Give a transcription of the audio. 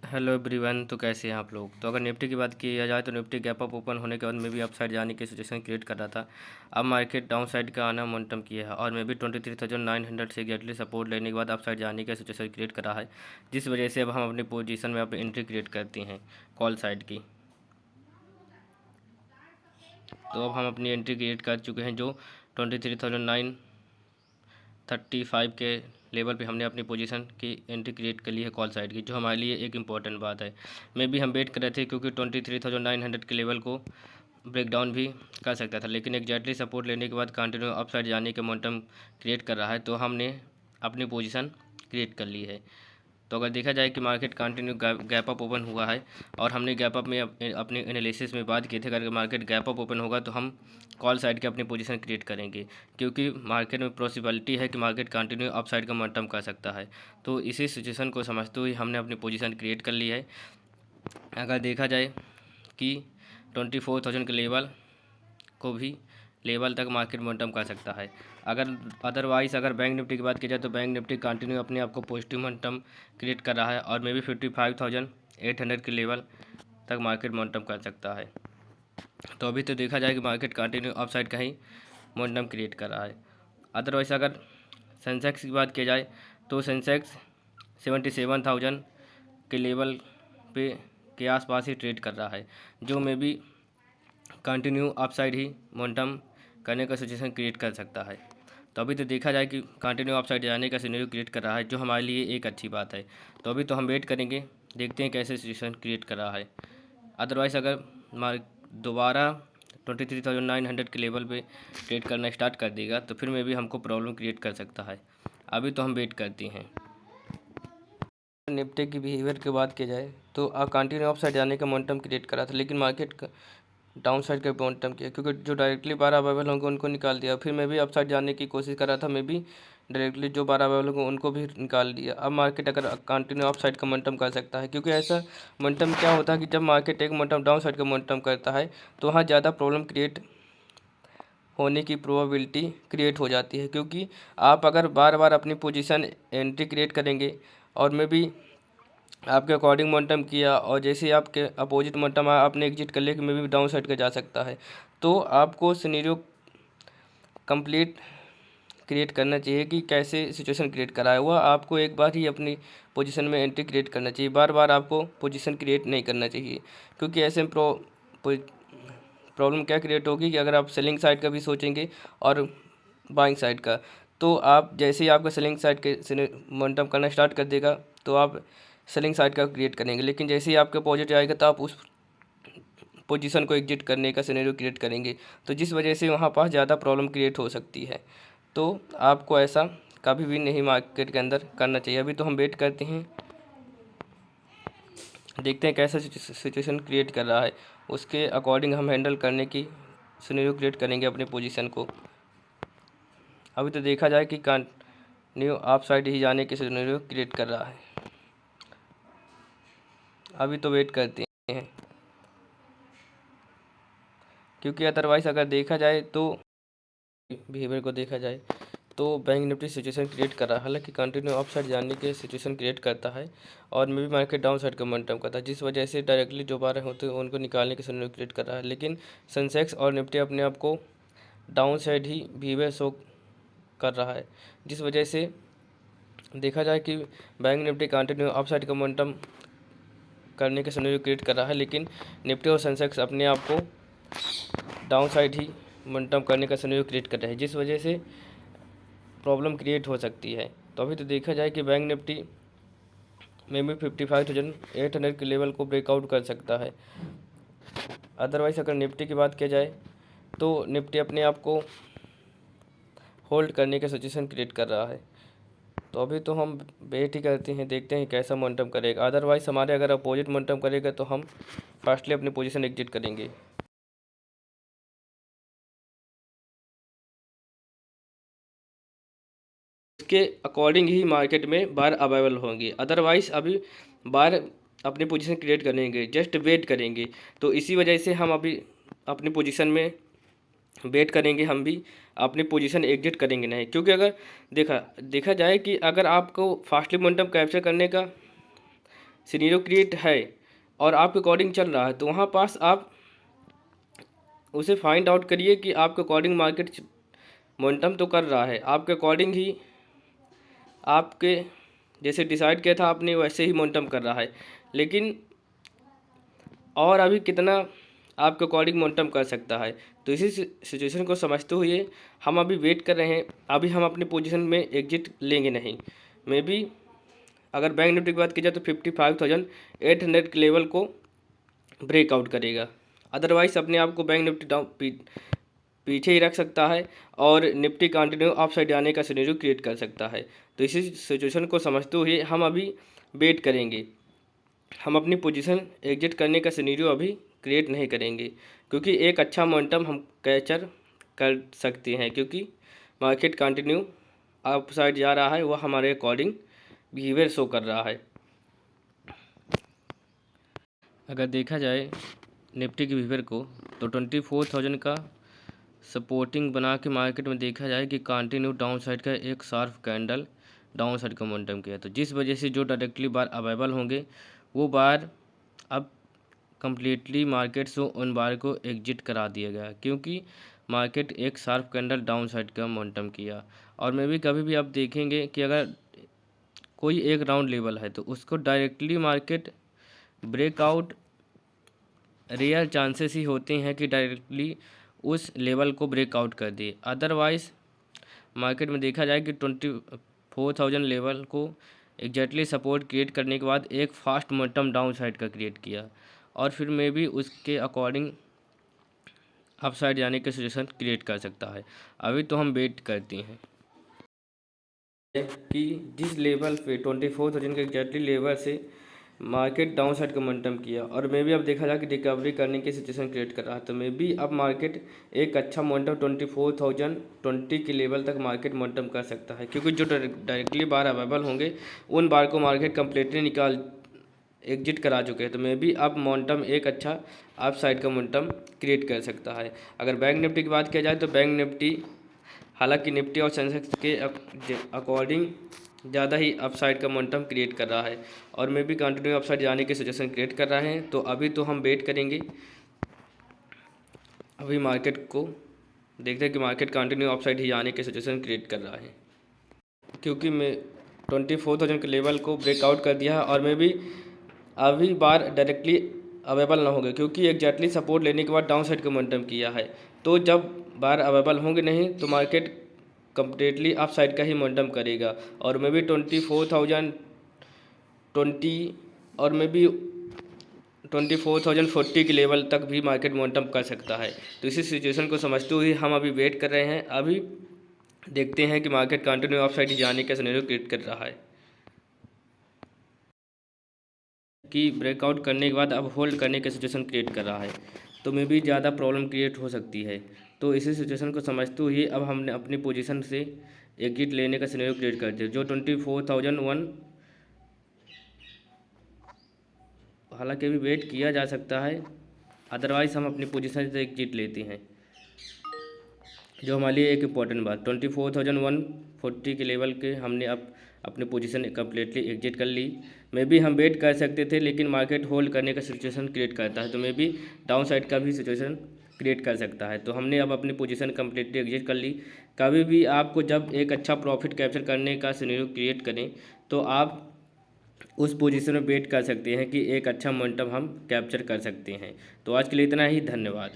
Hello everyone. तो कैसे हैं आप लोग। तो अगर निफ्टी की बात की जाए तो निफ्टी गैप अप ओपन होने के बाद में भी अपसाइड जाने की सिचुएशन क्रिएट कर रहा था। अब मार्केट डाउन साइड का आना मोमेंटम किया है और मे भी 23,900 से एग्जैक्टली सपोर्ट लेने के बाद अपसाइड जाने की सिचुएशन क्रिएट कर रहा है, जिस वजह से अब हम अपनी पोजीशन में अपनी एंट्री क्रिएट करती हैं कॉल साइड की। तो अब हम अपनी एंट्री क्रिएट कर चुके हैं जो 23,935 के लेवल पे हमने अपनी पोजीशन की एंट्री क्रिएट कर ली है कॉल साइड की, जो हमारे लिए एक इंपॉर्टेंट बात है। मे भी हम वेट कर रहे थे क्योंकि 23,900 के लेवल को ब्रेक डाउन भी कर सकता था, लेकिन एग्जैक्टली सपोर्ट लेने के बाद कंटिन्यू अप साइड जाने के मोमेंटम क्रिएट कर रहा है, तो हमने अपनी पोजीशन क्रिएट कर ली है। तो अगर देखा जाए कि market continue gap up open हुआ है और हमने गैप अप में अपने एनालिसिस में बात की थी, अगर मार्केट गैप अप ओपन होगा तो हम कॉल साइड की अपनी पोजीशन क्रिएट करेंगे, क्योंकि मार्केट में पॉसिबिलिटी है कि मार्केट कंटिन्यू अप साइड का मोमेंटम कर सकता है। तो इसी सिचुएशन को समझते हुए हमने अपनी पोजीशन क्रिएट कर ली है। अगर देखा जाए कि 24,000 के लेवल को भी लेवल तक मार्केट मोमेंटम कर सकता है। अगर अदरवाइज़ अगर बैंक निफ्टी की बात की जाए तो बैंक निफ्टी कंटिन्यू अपने आप को पॉजिटिव मोमेंटम क्रिएट कर रहा है और मे बी 55,800 के लेवल तक मार्केट मोमेंटम कर सकता है। तो अभी तो देखा जाए कि मार्केट कंटिन्यू अप साइड का ही मोमेंटम क्रिएट कर रहा है। अदरवाइज़ अगर सेंसेक्स की बात की जाए तो सेंसेक्स 77,000 के लेवल पे के आसपास ही ट्रेड कर रहा है, जो may be continue upside he momentum करने का सिचुएशन क्रिएट कर सकता है। तो अभी तो देखा जाए कि कंटिन्यू अपसाइड जाने का सिनेरियो क्रिएट कर रहा है, जो हमारे लिए एक अच्छी बात है। तो अभी तो हम वेट करेंगे, देखते हैं कैसे सिचुएशन क्रिएट कर रहा है। अदरवाइज़ अगर मार्क दोबारा 23,900 के लेवल पे ट्रेड करना स्टार्ट कर देगा तो फिर में भी हमको प्रॉब्लम क्रिएट कर सकता है। अभी तो हम वेट करते हैं। निफ्टी की बिहेवियर की बात की जाए तो कंटिन्यू अप साइड जाने का मोमेंटम क्रिएट करा था, लेकिन मार्केट का डाउन साइड का मोमेंटम किया, क्योंकि जो डायरेक्टली 12 अवेलेबल होंगे उनको निकाल दिया। फिर मैं भी अप साइड जाने की कोशिश कर रहा था, मैं भी डायरेक्टली जो 12 अवेलेबल होंगे उनको भी निकाल दिया। अब मार्केट अगर कंटिन्यू अप साइड का मोमेंटम कर सकता है, क्योंकि ऐसा मोमेंटम क्या होता है कि जब मार्केट एक मोमेंटम डाउन साइड का मोमेंटम करता है तो वहाँ ज़्यादा प्रॉब्लम क्रिएट होने की प्रोबेबिलिटी क्रिएट हो जाती है, क्योंकि आप अगर बार बार अपनी पोजीशन एंट्री क्रिएट करेंगे और मैं भी आपके अकॉर्डिंग मोमेंटम किया और जैसे ही आपके अपोजिट मोमेंटम आया आपने एग्जिट कर लिया कि मे भी डाउन साइड का जा सकता है, तो आपको सिनेरियो कंप्लीट क्रिएट करना चाहिए कि कैसे सिचुएशन क्रिएट कराया हुआ। आपको एक बार ही अपनी पोजीशन में एंट्री क्रिएट करना चाहिए, बार बार आपको पोजीशन क्रिएट नहीं करना चाहिए, क्योंकि ऐसे में प्रॉब्लम क्या क्रिएट होगी कि अगर आप सेलिंग साइड का भी सोचेंगे और बाइंग साइड का, तो आप जैसे ही आपका सेलिंग साइड के मोमेंटम करना स्टार्ट कर देगा तो आप सेलिंग साइड का क्रिएट करेंगे, लेकिन जैसे ही आपके पॉजिटिव आएगा तो आप उस पोजीशन को एग्जिट करने का सिनेरियो क्रिएट करेंगे, तो जिस वजह से वहाँ पास ज़्यादा प्रॉब्लम क्रिएट हो सकती है। तो आपको ऐसा कभी भी नहीं मार्केट के अंदर करना चाहिए। अभी तो हम वेट करते हैं, देखते हैं कैसा सिचुएशन क्रिएट कर रहा है, उसके अकॉर्डिंग हम हैंडल करने की सिनेरियो क्रिएट करेंगे अपने पोजीशन को। अभी तो देखा जाए कि कंटिन्यू अप साइड ही जाने की सिनेरियो क्रिएट कर रहा है। अभी तो वेट करते हैं, क्योंकि अदरवाइज़ अगर देखा जाए तो बिहेवियर को देखा जाए तो बैंक निफ्टी सिचुएशन क्रिएट कर रहा है, हालांकि कंटिन्यू अप साइड जाने के सिचुएशन क्रिएट करता है और मे भी मार्केट डाउन साइड का मोमेंटम करता है, जिस वजह से डायरेक्टली जो बारह होते हैं उनको निकालने की सिनेरियो क्रिएट कर रहा है। लेकिन सेंसेक्स और निफ्टी अपने आप को डाउन साइड ही बिहेवियर शो कर रहा है, जिस वजह से देखा जाए कि bank Nifty continue up side का मोमेंटम करने के सिनेरियो क्रिएट कर रहा है, लेकिन निफ्टी और सेंसेक्स अपने आप को डाउन साइड ही मोमेंटम करने का सिनेरियो क्रिएट कर रहे हैं, जिस वजह से प्रॉब्लम क्रिएट हो सकती है। तो अभी तो देखा जाए कि बैंक निफ्टी में भी 55,800 के लेवल को ब्रेकआउट कर सकता है। अदरवाइज़ अगर निफ्टी की बात की जाए तो निफ्टी अपने आप को होल्ड करने का सिचुएशन क्रिएट कर रहा है। तो अभी तो हम वेट ही करते हैं, देखते हैं कैसा मोमेंटम करेगा। अदरवाइज़ हमारे अगर अपोजिट मोमेंटम करेगा तो हम फास्टली अपनी पोजीशन एग्जिट करेंगे। इसके अकॉर्डिंग ही मार्केट में बार अवेलेबल होंगे, अदरवाइज़ अभी बार अपनी पोजीशन क्रिएट करेंगे, जस्ट वेट करेंगे। तो इसी वजह से हम अभी अपनी पोजीशन में वेट करेंगे, हम भी अपनी पोजीशन एग्जिट करेंगे नहीं, क्योंकि अगर देखा जाए कि अगर आपको फास्टली मोमेंटम कैप्चर करने का सिनेरियो क्रिएट है और आपके अकॉर्डिंग चल रहा है, तो वहाँ पास आप उसे फाइंड आउट करिए कि आपके अकॉर्डिंग मार्केट मोमेंटम तो कर रहा है, आपके अकॉर्डिंग ही आपके जैसे डिसाइड किया था आपने वैसे ही मोमेंटम कर रहा है, लेकिन और अभी कितना आपके अकॉर्डिंग मोमेंटम कर सकता है। तो इसी सिचुएशन को समझते हुए हम अभी वेट कर रहे हैं। अभी हम अपनी पोजीशन में एग्जिट लेंगे नहीं। मे बी अगर बैंक निफ्टी की बात की जाए तो 55,800 के लेवल को ब्रेकआउट करेगा, अदरवाइज अपने आप को बैंक निफ्टी पीछे ही रख सकता है और निफ्टी कंटिन्यू अप साइड आने का सिनेरियो क्रिएट कर सकता है। तो इसी सिचुएशन को समझते हुए हम अभी वेट करेंगे। हम अपनी पोजीशन एग्जिट करने का सिनेरियो अभी क्रिएट नहीं करेंगे, क्योंकि एक अच्छा मोमेंटम हम कैप्चर कर सकते हैं, क्योंकि मार्केट कंटिन्यू अप साइड जा रहा है, वह हमारे अकॉर्डिंग बिहेवियर शो कर रहा है। अगर देखा जाए निफ्टी के बिहेवियर को तो 24,000 का सपोर्टिंग बना के मार्केट में देखा जाए कि कंटिन्यू डाउन साइड का एक शार्प कैंडल डाउन साइड का मोमेंटम किया, तो जिस वजह से जो डायरेक्टली बार अवेलेबल होंगे वो बार अब कम्प्लीटली मार्केट से उन बार को एग्जिट करा दिया गया, क्योंकि मार्केट एक शार्प कैंडल डाउन साइड का मोमेंटम किया। और मे भी कभी भी आप देखेंगे कि अगर कोई एक राउंड लेवल है तो उसको directly market breakout rare chances ही होते हैं कि डायरेक्टली उस लेवल को ब्रेकआउट कर दे। अदरवाइज़ मार्केट में देखा जाए कि 24,000 लेवल को एग्जैक्टली सपोर्ट क्रिएट करने के बाद एक फास्ट मोमेंटम डाउन साइड का क्रिएट किया और फिर मे भी उसके अकॉर्डिंग अप साइड जाने की सिचुएशन क्रिएट कर सकता है। अभी तो हम वेट करते हैं कि जिस लेवल पे 24,000 के एग्जैक्टली लेवल से मार्केट डाउन साइड का मोमेंटम किया और मे भी अब देखा जाए कि रिकवरी करने की सिचुएशन क्रिएट कर रहा है, तो मे भी अब मार्केट एक अच्छा मोमेंटम 24,020 के लेवल तक मार्केट मोमेंटम कर सकता है, क्योंकि जो डायरेक्टली बार अवेलेबल होंगे उन बार को मार्केट कंप्लीटली निकाल एग्जिट करा चुके हैं, तो मे भी अब मोमेंटम एक अच्छा अप साइड का मोमेंटम क्रिएट कर सकता है। अगर बैंक निफ्टी की बात किया जाए तो बैंक निफ्टी हालांकि निफ्टी और सेंसेक्स के अकॉर्डिंग ज़्यादा ही अपसाइड का मोमेंटम क्रिएट कर रहा है और मे भी कंटिन्यू अपसाइड जाने की सिचुएशन क्रिएट कर रहे हैं। तो अभी तो हम वेट करेंगे, अभी मार्केट को देखते हैं कि मार्केट कंटिन्यू अपसाइड ही आने की सिचुएशन क्रिएट कर रहा है, क्योंकि मैं 24,000 के लेवल को ब्रेकआउट कर दिया है और मे भी अभी बार डायरेक्टली अवेलेबल ना होंगे, क्योंकि एग्जैक्टली सपोर्ट लेने के बाद डाउन साइड का मोमेंटम किया है। तो जब बार अवेलेबल होंगे नहीं तो मार्केट कम्प्लीटली अप साइड का ही मोमेंटम करेगा और मे भी 24,020 और मे भी 24,040 के लेवल तक भी मार्केट मोमेंटम कर सकता है। तो इसी सिचुएशन को समझते हुए हम अभी वेट कर रहे हैं। अभी देखते हैं कि मार्केट कंटिन्यू अप साइड जाने का सिनेरियो क्रिएट कर रहा है कि ब्रेकआउट करने के बाद अब होल्ड करने की सिचुएशन क्रिएट कर रहा है, तो मे भी ज़्यादा प्रॉब्लम क्रिएट हो सकती है। तो इसी सिचुएशन को समझते हुए अब हमने अपनी पोजीशन से एग्जिट लेने का सिनेरियो क्रिएट कर दिया, जो 24,001 हालांकि अभी वेट किया जा सकता है, अदरवाइज़ हम अपनी पोजीशन से एग्जिट लेते हैं, जो हमारे लिए एक इम्पॉर्टेंट बात 24,140 के लेवल के हमने अब अपनी पोजीशन कम्प्लीटली एग्जिट कर ली। मे भी हम वेट कर सकते थे, लेकिन मार्केट होल्ड करने का सिचुएशन क्रिएट करता है, तो मे भी डाउन साइड का भी सिचुएशन क्रिएट कर सकता है। तो हमने अब अपनी पोजीशन कम्प्लीटली एग्जिट कर ली। कभी भी आपको जब एक अच्छा प्रॉफिट कैप्चर करने का सिनेरियो क्रिएट करें तो आप उस पोजीशन में वेट कर सकते हैं कि एक अच्छा मोमेंटम हम कैप्चर कर सकते हैं। तो आज के लिए इतना ही, धन्यवाद।